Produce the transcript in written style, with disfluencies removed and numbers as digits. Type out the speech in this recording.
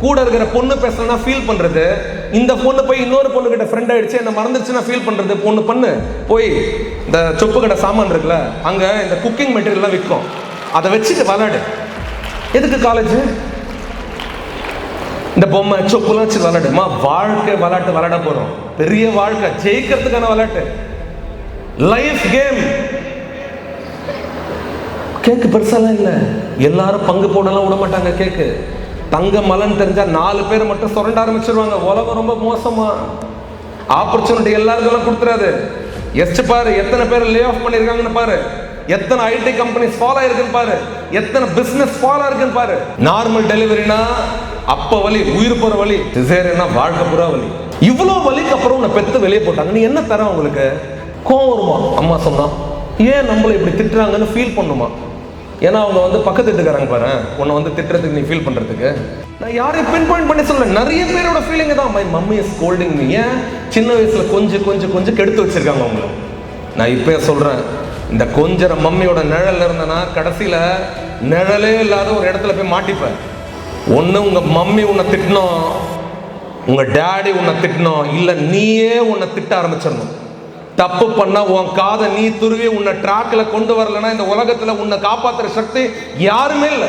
கூட இருக்கிற பொண்ணு பேசலன்னா ஃபீல் பண்றது, இந்த பொண்ணு போய் இன்னொரு பொண்ணு கிட்ட ஃப்ரெண்ட் ஆயிடுச்சு என்ன மறந்துச்சுன்னா ஃபீல் பண்றது. பொண்ணு பண்ணு போய் இந்த சொப்பு கடை சாமான் இருக்குல்ல, அங்க இந்த குக்கிங் மெட்டீரியல்லாம் விற்கும், அதை வச்சுட்டு விளையாடு. எதுக்கு காலேஜ்? இந்த பொம்மை சொப்புலாம் வச்சு விளையாடுமா? வாழ்க்கை விளையாட்டு விளையாட போறோம், பெரிய வாழ்க்கை, ஜெயிக்கிறதுக்கான விளையாட்டு, லைஃப் கேம். கேக்கு பெருசாலாம் இல்லை, எல்லாரும் பங்கு போடலாம் விட மாட்டாங்க. கேக்கு தங்க மலன் தெரிஞ்சா 4 பேர் மட்டும் சுரண்ட ஆரம்பிச்சிருவாங்க. உலகம் ரொம்ப மோசமா, ஆப்பர்ச்சுனிட்டி எல்லாருக்கும் கொடுத்துறாது. எஸ்ட் பாரு, எத்தனை பேர் லே ஆஃப் பண்ணிருக்காங்கன்னு பாரு, எத்தனை ஐடி கம்பெனிஸ் ஃபாலோ ஆயிருக்குன்னு பாரு, எத்தனை பிசினஸ் ஃபாலோ இருக்குன்னு பாரு. நார்மல் டெலிவரினா அப்ப வலி, உயிர் போற வலி. சிசேரியனா வாழ்க்கை புறா வலி. இவ்வளோ வலிக்கு அப்புறம் உன்னை பெத்து வெளியே போட்டாங்க, நீ என்ன தர உங்களுக்கு? கோவம் வருமா? அம்மா சொன்னா ஏன் நம்மளை இப்படி திட்டுறாங்கன்னு ஃபீல் பண்ணுமா? ஏன்னா அவங்க பக்கத்து திட்டுக்காரங்க பாரு, உன்னை திட்டுறதுக்கு நீ ஃபீல் பண்றதுக்கு. நான் யாரையும் பின் பாயிண்ட் பண்ணி சொல்ல, நிறைய பேரோட ஃபீலிங் தான். My mummy is scolding me. ஏன் சின்ன வயசுல கொஞ்சம் கெடுத்து வச்சிருக்காங்க அவங்கள. நான் இப்ப சொல்றேன், இந்த கொஞ்சம் மம்மியோட நிழல் இருந்தனா கடைசியில நிழலே இல்லாத ஒரு இடத்துல போய் மாட்டிப்பேன். ஒண்ணு உங்க மம்மி உன்னை திட்டணும், உங்க டேடி உன்னை திட்டணும், இல்ல நீயே உன்னை திட்ட ஆரம்பிச்சிடணும். தப்பு பண்ணா உன் காதை நீ துருவி உன்னை ட்ராக்ல கொண்டு வரலன்னா இந்த உலகத்துல உன்னை காப்பாத்துற சக்தி யாருமே இல்லை.